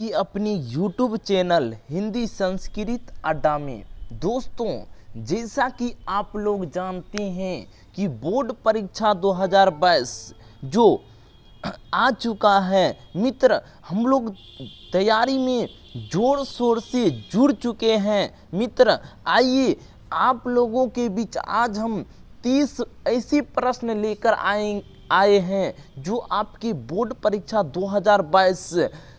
कि अपनी YouTube channel Hindi Sanskrit अड्डा में दोस्तों, जैसा कि आप लोग जानते हैं कि बोर्ड परीक्षा 2022 जो आ चुका है मित्र, हम लोग तैयारी में जोर शोर से जुड़ चुके हैं मित्र। आइए आप लोगों के बीच आज हम 30 ऐसे प्रश्न लेकर आए हैं जो आपकी बोर्ड परीक्षा 2022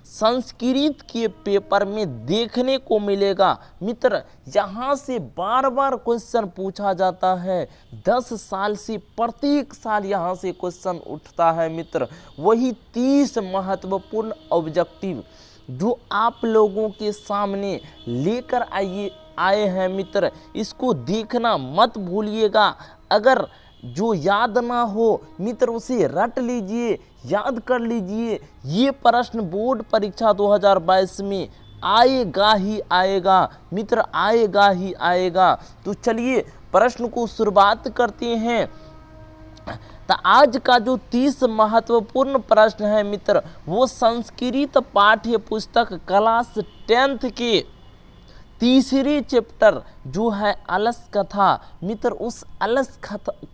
संस्कृत के पेपर में देखने को मिलेगा मित्र। यहाँ से बार बार क्वेश्चन पूछा जाता है, 10 साल से प्रत्येक साल यहाँ से क्वेश्चन उठता है मित्र। वही 30 महत्वपूर्ण ऑब्जेक्टिव जो आप लोगों के सामने लेकर आए हैं मित्र, इसको देखना मत भूलिएगा। अगर जो याद ना हो मित्र उसे रट लीजिए, याद कर लीजिए। ये प्रश्न बोर्ड परीक्षा 2022 में आएगा ही आएगा मित्र, आएगा ही आएगा। तो चलिए प्रश्न को शुरुआत करते हैं। तो आज का जो 30 महत्वपूर्ण प्रश्न है मित्र, वो संस्कृत पाठ्य पुस्तक क्लास 10th के तीसरे चैप्टर जो है अलस कथा मित्र, उस अलस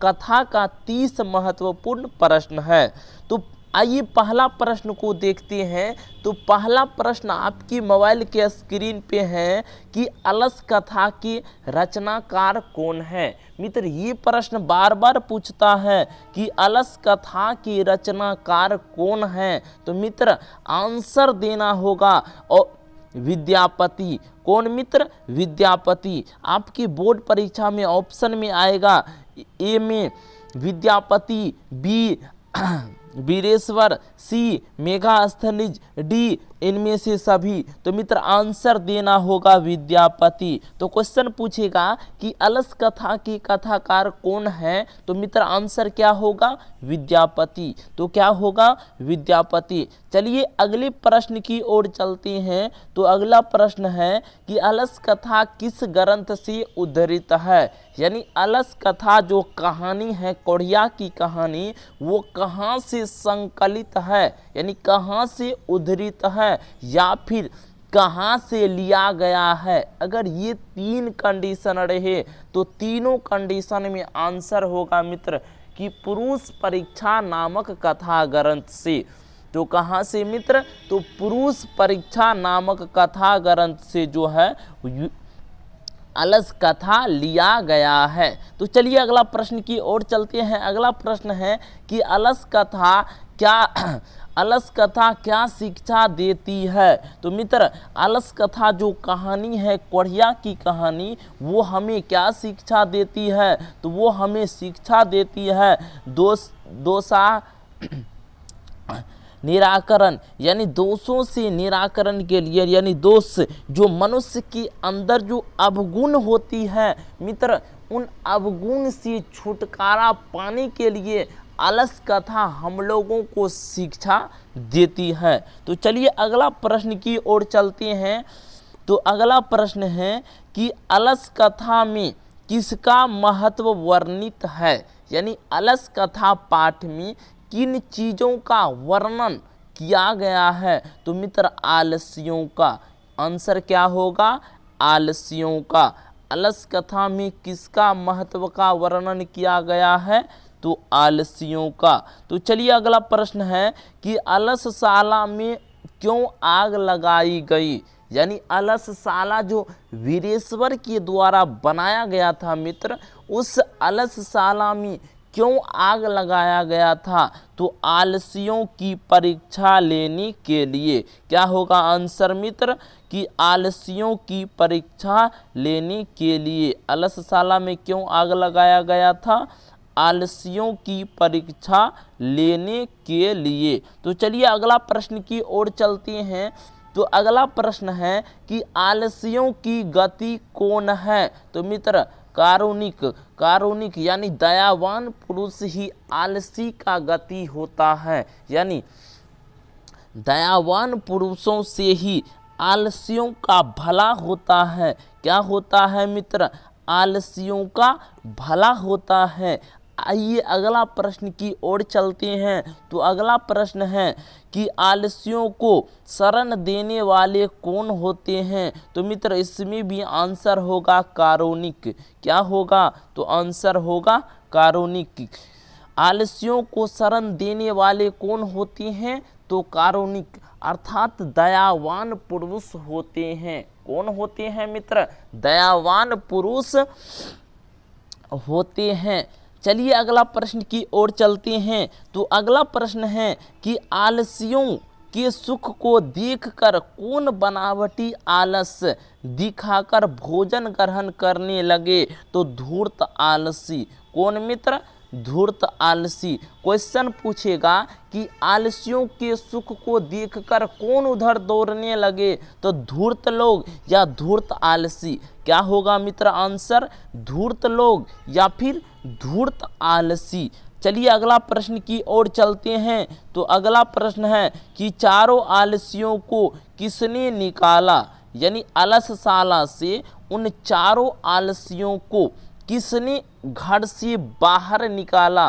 कथा का 30 महत्वपूर्ण प्रश्न है। तो आइए पहला प्रश्न को देखते हैं। तो पहला प्रश्न आपकी मोबाइल के स्क्रीन पे है कि अलस कथा के रचनाकार कौन है मित्र। ये प्रश्न बार बार पूछता है कि अलस कथा के रचनाकार कौन है। तो मित्र आंसर देना होगा और विद्यापति। कौन मित्र? विद्यापति। आपकी बोर्ड परीक्षा में ऑप्शन में आएगा ए में विद्यापति, बी वीरेश्वर, सी मेगास्थनीज, डी इनमें से सभी। तो मित्र आंसर देना होगा विद्यापति। तो क्वेश्चन पूछेगा कि अलस कथा की कथाकार कौन है, तो मित्र आंसर क्या होगा? विद्यापति। तो क्या होगा? विद्यापति। चलिए अगले प्रश्न की ओर चलते हैं। तो अगला प्रश्न है कि अलस कथा किस ग्रंथ से उद्धृत है, यानी अलस कथा जो कहानी है, कोढ़िया की कहानी, वो कहाँ से संकलित है, यानी कहाँ से उद्धृत है या फिर कहाँ से लिया गया है। अगर ये 3 कंडीशन रहे तो तीनों कंडीशन में आंसर होगा मित्र कि पुरुष परीक्षा नामक कथा ग्रंथ से। तो कहाँ से मित्र? तो पुरुष परीक्षा नामक कथा ग्रंथ से जो है अलस कथा लिया गया है। तो चलिए अगला प्रश्न की ओर चलते हैं। अगला प्रश्न है कि अलस कथा क्या शिक्षा देती है। तो मित्र अलस कथा जो कहानी है, कोढ़िया की कहानी, वो हमें क्या शिक्षा देती है? तो वो हमें शिक्षा देती है दोषा निराकरण, यानी दोषों से निराकरण के लिए, यानी दोष जो मनुष्य के अंदर जो अवगुण होती है मित्र, उन अवगुण से छुटकारा पाने के लिए अलस कथा हम लोगों को शिक्षा देती है। तो चलिए अगला प्रश्न की ओर चलते हैं। तो अगला प्रश्न है कि अलस कथा में किसका महत्व वर्णित है, यानी अलस कथा पाठ में किन चीज़ों का वर्णन किया गया है। तो मित्र आलस्यों का। आंसर क्या होगा? आलस्यों का। अलस कथा में किसका महत्व का वर्णन किया गया है? तो आलस्यों का। तो चलिए अगला प्रश्न है कि अलसशाला में क्यों आग लगाई गई, यानी अलसशाला जो वीरेश्वर के द्वारा बनाया गया था मित्र, उस अलसशाला में क्यों आग लगाया गया था? तो आलसियों की परीक्षा लेने के लिए। क्या होगा आंसर मित्र? कि आलसियों की परीक्षा लेने के लिए अलसशाला में क्यों आग लगाया गया था? आलसियों की परीक्षा लेने के लिए। तो चलिए अगला प्रश्न की ओर चलते हैं। तो अगला प्रश्न है कि आलसियों की गति कौन है। तो मित्र कारुणिक यानी दयावान पुरुष ही आलसी का गति होता है, यानी दयावान पुरुषों से ही आलसियों का भला होता है। क्या होता है मित्र? आलसियों का भला होता है। आइए अगला प्रश्न की ओर चलते हैं। तो अगला प्रश्न है कि आलसियों को शरण देने वाले कौन होते हैं? तो मित्र इसमें भी आंसर होगा कारुणिक। क्या होगा? तो आंसर होगा कारुणिक। आलसियों को शरण देने वाले कौन होते हैं? तो कारुणिक अर्थात दयावान पुरुष होते हैं। कौन होते हैं मित्र? दयावान पुरुष होते हैं। चलिए अगला प्रश्न की ओर चलते हैं। तो अगला प्रश्न है कि आलसियों के सुख को देखकर कौन बनावटी आलस दिखाकर भोजन ग्रहण करने लगे? तो धूर्त आलसी। कौन मित्र? धूर्त आलसी। क्वेश्चन पूछेगा कि आलसियों के सुख को देखकर कौन उधर दौड़ने लगे? तो धूर्त लोग या धूर्त आलसी। क्या होगा मित्र आंसर? धूर्त लोग या फिर धूर्त आलसी। चलिए अगला प्रश्न की ओर चलते हैं। तो अगला प्रश्न है कि चारों आलसियों को किसने निकाला? यानी अलसशाला से उन चारों आलसियों को किसने घर से बाहर निकाला?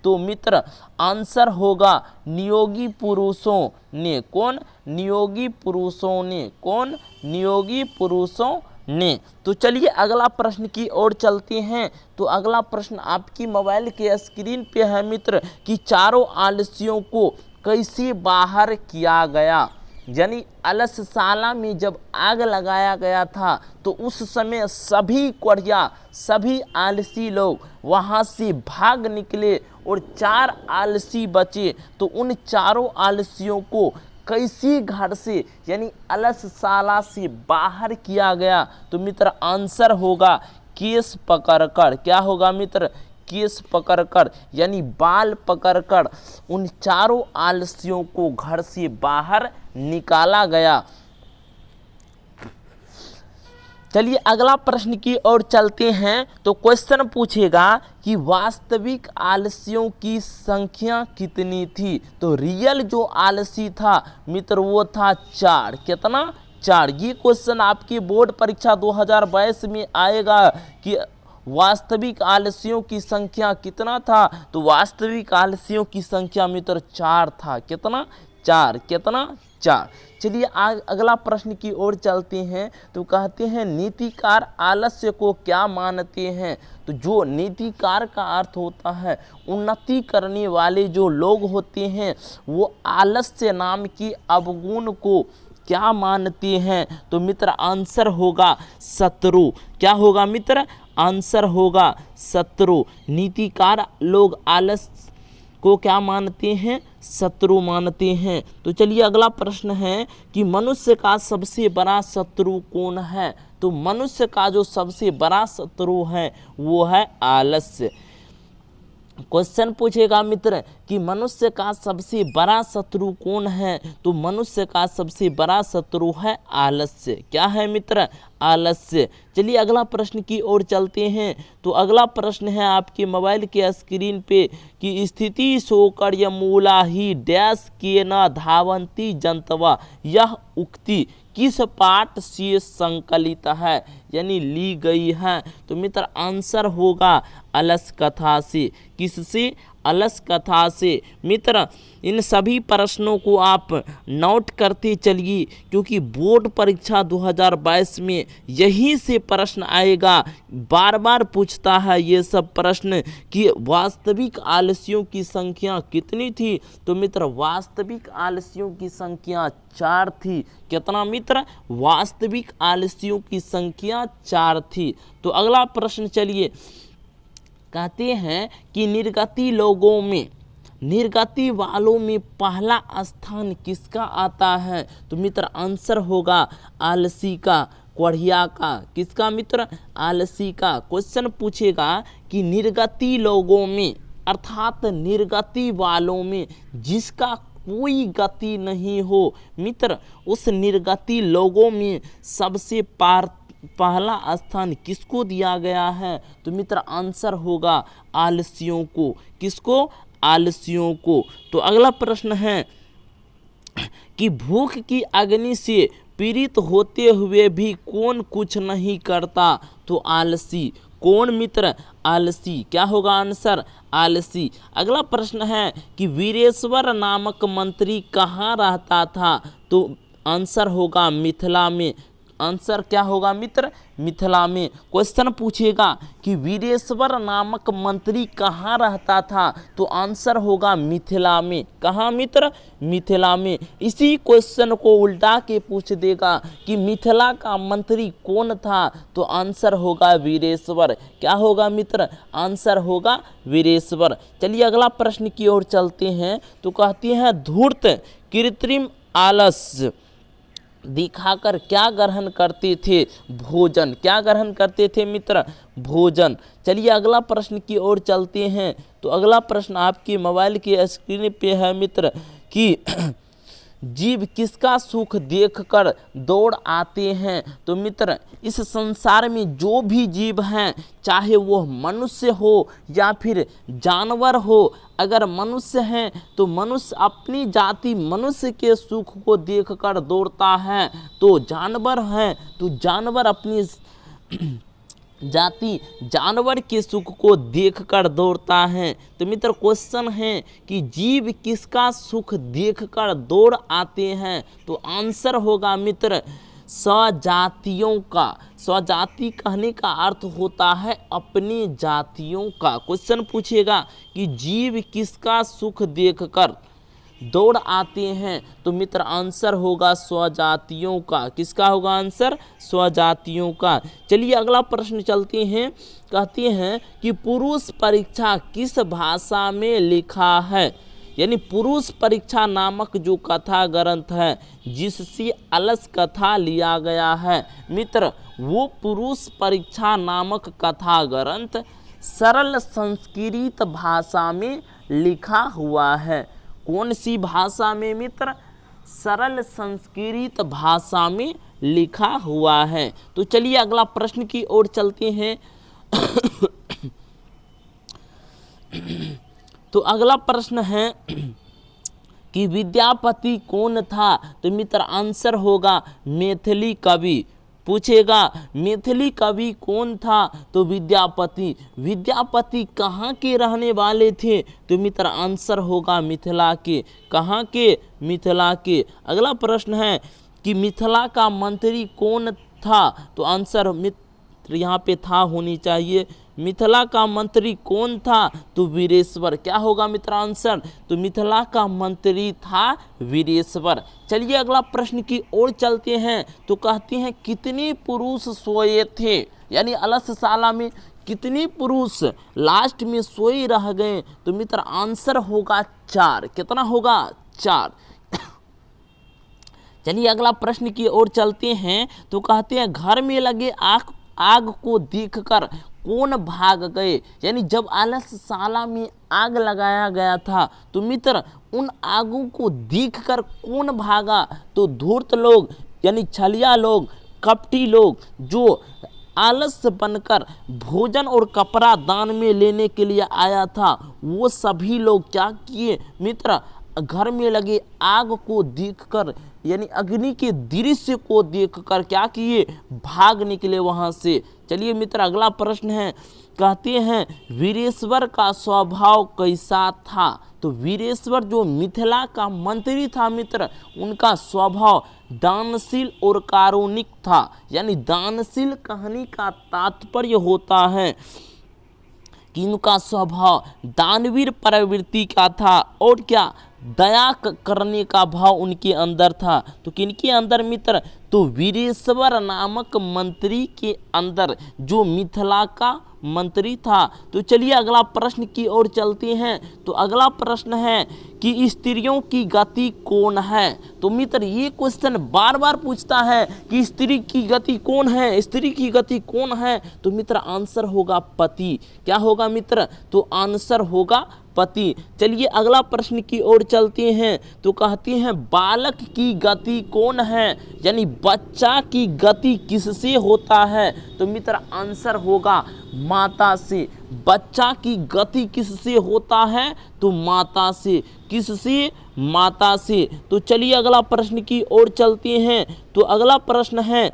तो मित्र आंसर होगा नियोगी पुरुषों ने। कौन? नियोगी पुरुषों ने। कौन? नियोगी पुरुषों ने। तो चलिए अगला प्रश्न की ओर चलते हैं। तो अगला प्रश्न आपकी मोबाइल के स्क्रीन पे है मित्र कि चारों आलसियों को कैसे बाहर किया गया? यानी अलसशाला में जब आग लगाया गया था तो उस समय सभी कोढ़िया, सभी आलसी लोग वहाँ से भाग निकले और 4 आलसी बचे। तो उन चारों आलसियों को कैसी घर से यानी अलसशाला से बाहर किया गया? तो मित्र आंसर होगा केस पकड़कर। क्या होगा मित्र? केस पकड़कर यानी बाल पकड़कर उन चारों आलसियों को घर से बाहर निकाला गया। चलिए अगला प्रश्न की ओर चलते हैं। तो क्वेश्चन पूछेगा कि वास्तविक आलसियों की संख्या कितनी थी? तो रियल जो आलसी था मित्र वो था 4। कितना? 4। ये क्वेश्चन आपकी बोर्ड परीक्षा 2022 में आएगा कि वास्तविक आलसियों की संख्या कितना था? तो वास्तविक आलसियों की संख्या मित्र 4 था। कितना? 4। कितना? 4। चलिए अगला प्रश्न की ओर चलते हैं। तो कहते हैं नीतिकार आलस्य को क्या मानते हैं? तो जो नीतिकार का अर्थ होता है उन्नति करने वाले जो लोग होते हैं वो आलस्य नाम की अवगुण को क्या मानते हैं? तो मित्र आंसर होगा शत्रु। क्या होगा मित्र? आंसर होगा शत्रु। नीतिकार लोग आलस को क्या मानते हैं? शत्रु मानते हैं। तो चलिए अगला प्रश्न है कि मनुष्य का सबसे बड़ा शत्रु कौन है? तो मनुष्य का जो सबसे बड़ा शत्रु है वो है आलस्य। क्वेश्चन पूछेगा मित्र कि मनुष्य का सबसे बड़ा शत्रु कौन है? तो मनुष्य का सबसे बड़ा शत्रु है आलस्य। क्या है मित्र? आलस्य। चलिए अगला प्रश्न की ओर चलते हैं। तो अगला प्रश्न है आपके मोबाइल के स्क्रीन पे कि स्थिति सोकर मूला ही डैश के न धावंती जनतवा। यह उक्ति किस पाठ से संकलित है यानी ली गई है? तो मित्र आंसर होगा अलस कथा से। किससे? अलस कथा से। मित्र इन सभी प्रश्नों को आप नोट करते चलिए क्योंकि बोर्ड परीक्षा 2022 में यहीं से प्रश्न आएगा। बार बार पूछता है ये सब प्रश्न कि वास्तविक आलसियों की संख्या कितनी थी? तो मित्र वास्तविक आलसियों की संख्या 4 थी। कितना मित्र? वास्तविक आलसियों की संख्या 4 थी। तो अगला प्रश्न चलिए कहते हैं कि निर्गति लोगों में, निर्गति वालों में पहला स्थान किसका आता है? तो मित्र आंसर होगा आलसी का, कोढ़िया का। किसका मित्र? आलसी का। क्वेश्चन पूछेगा कि निर्गति लोगों में अर्थात निर्गति वालों में जिसका कोई गति नहीं हो मित्र उस निर्गति लोगों में सबसे पहला स्थान किसको दिया गया है? तो मित्र आंसर होगा आलसियों को। किसको? आलसियों को। तो अगला प्रश्न है कि भूख की अग्नि से पीड़ित होते हुए भी कौन कुछ नहीं करता? तो आलसी। कौन मित्र? आलसी। क्या होगा आंसर? आलसी। अगला प्रश्न है कि वीरेश्वर नामक मंत्री कहाँ रहता था? तो आंसर होगा मिथिला में। आंसर क्या होगा मित्र? मिथिला में। क्वेश्चन पूछेगा कि वीरेश्वर नामक मंत्री कहाँ रहता था? तो आंसर होगा मिथिला में। कहाँ मित्र? मिथिला में। इसी क्वेश्चन को उल्टा के पूछ देगा कि मिथिला का मंत्री कौन था? तो आंसर होगा वीरेश्वर। क्या होगा मित्र? आंसर होगा वीरेश्वर। चलिए अगला प्रश्न की ओर चलते हैं। तो कहती हैं धूर्त कृत्रिम आलस्य दिखाकर क्या ग्रहण करते थे? भोजन। क्या ग्रहण करते थे मित्र? भोजन। चलिए अगला प्रश्न की ओर चलते हैं। तो अगला प्रश्न आपके मोबाइल की स्क्रीन पे है मित्र कि जीव किसका सुख देखकर दौड़ आते हैं? तो मित्र इस संसार में जो भी जीव हैं, चाहे वो मनुष्य हो या फिर जानवर हो, अगर मनुष्य हैं तो मनुष्य अपनी जाति मनुष्य के सुख को देखकर दौड़ता है, तो जानवर हैं तो जानवर अपनी जाति जानवर के सुख को देखकर दौड़ता है। तो मित्र क्वेश्चन है कि जीव किसका सुख देखकर दौड़ आते हैं? तो आंसर होगा मित्र स्वजातियों का। स्वजाति कहने का अर्थ होता है अपनी जातियों का। क्वेश्चन पूछेगा कि जीव किसका सुख देखकर दौड़ आते हैं? तो मित्र आंसर होगा स्वजातियों का। किसका होगा आंसर? स्वजातियों का। चलिए अगला प्रश्न चलते हैं। कहते हैं कि पुरुष परीक्षा किस भाषा में लिखा है? यानी पुरुष परीक्षा नामक जो कथा ग्रंथ है जिससे अलस कथा लिया गया है मित्र, वो पुरुष परीक्षा नामक कथा ग्रंथ सरल संस्कृत भाषा में लिखा हुआ है। कौन सी भाषा में मित्र? सरल संस्कृत भाषा में लिखा हुआ है। तो चलिए अगला प्रश्न की ओर चलते हैं। तो अगला प्रश्न है कि विद्यापति कौन था? तो मित्र आंसर होगा मैथिली कवि। पूछेगा मैथिली कवि कौन था? तो विद्यापति। विद्यापति कहाँ के रहने वाले थे? तो मित्र आंसर होगा मिथिला के। कहाँ के? मिथिला के। अगला प्रश्न है कि मिथिला का मंत्री कौन था? तो आंसर मित्र यहाँ पे था होनी चाहिए। मिथिला का मंत्री कौन था? तो वीरेश्वर। क्या होगा मित्र आंसर? तो मिथिला का मंत्री था वीरेश्वर। चलिए अगला प्रश्न की ओर चलते हैं। तो कहते हैं कितने पुरुष सोए थे? यानी अलसशाला में कितने पुरुष लास्ट में सोए रह गए? तो मित्र आंसर होगा 4। कितना होगा? 4। चलिए अगला प्रश्न की ओर चलते हैं। तो कहते हैं घर में लगे आग को देखकर कौन भाग गए? यानी जब अलसशाला में आग लगाया गया था तो मित्र उन आगों को देखकर कौन भागा? तो धूर्त लोग यानी छलिया लोग, कपटी लोग, जो आलस बनकर भोजन और कपड़ा दान में लेने के लिए आया था, वो सभी लोग क्या किए मित्र? घर में लगे आग को देखकर यानी अग्नि के दृश्य को देखकर क्या किए? भाग निकले वहां से। चलिए मित्र अगला प्रश्न है। कहते हैं वीरेश्वर का स्वभाव कैसा था? तो वीरेश्वर जो मिथिला का मंत्री था मित्र, उनका स्वभाव दानशील और कारुणिक था। यानी दानशील कहने का तात्पर्य होता है कि इनका स्वभाव दानवीर प्रवृत्ति का था और क्या दया करने का भाव उनके अंदर था। तो किनके अंदर मित्र? तो वीरेश्वर नामक मंत्री के अंदर, जो मिथिला का मंत्री था। तो चलिए अगला प्रश्न की ओर चलते हैं। तो अगला प्रश्न है कि स्त्रियों की गति कौन है? तो मित्र ये क्वेश्चन बार बार पूछता है कि स्त्री की गति कौन है? स्त्री की गति कौन है? तो मित्र आंसर होगा पति। क्या होगा मित्र? तो आंसर होगा पति। चलिए अगला प्रश्न की ओर चलते हैं। तो कहते हैं बालक की गति कौन है? यानी बच्चा की गति किससे होता है? तो मित्र आंसर होगा माता से। बच्चा की गति किससे होता है? तो माता से। किससे? माता से। तो चलिए अगला प्रश्न की ओर चलते हैं। तो अगला प्रश्न है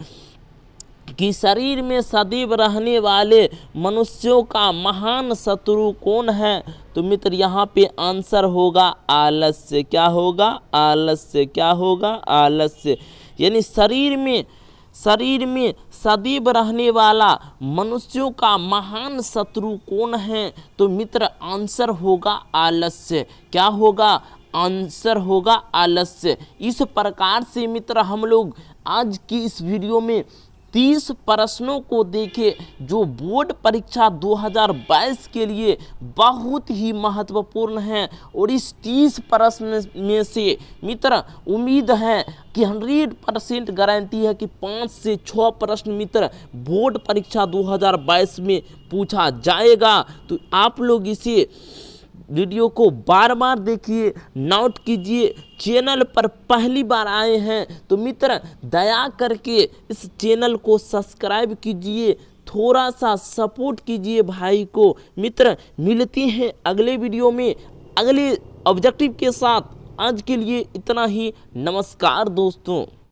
कि शरीर में सदैव रहने वाले मनुष्यों का महान शत्रु कौन है? तो मित्र यहाँ पे आंसर होगा आलस्य। क्या होगा? आलस्य। क्या होगा? आलस्य। यानी शरीर में सदैव रहने वाला मनुष्यों का महान शत्रु कौन है? तो मित्र आंसर होगा आलस्य। क्या होगा? आंसर होगा आलस्य। इस प्रकार से मित्र हम लोग आज की इस वीडियो में 30 प्रश्नों को देखे जो बोर्ड परीक्षा 2022 के लिए बहुत ही महत्वपूर्ण हैं। और इस 30 प्रश्न में से मित्र उम्मीद है कि 100% गारंटी है कि 5 से 6 प्रश्न मित्र बोर्ड परीक्षा 2022 में पूछा जाएगा। तो आप लोग इसे वीडियो को बार बार देखिए, नोट कीजिए। चैनल पर पहली बार आए हैं तो मित्र दया करके इस चैनल को सब्सक्राइब कीजिए, थोड़ा सा सपोर्ट कीजिए भाई को। मित्र मिलते हैं अगले वीडियो में अगले ऑब्जेक्टिव के साथ। आज के लिए इतना ही। नमस्कार दोस्तों।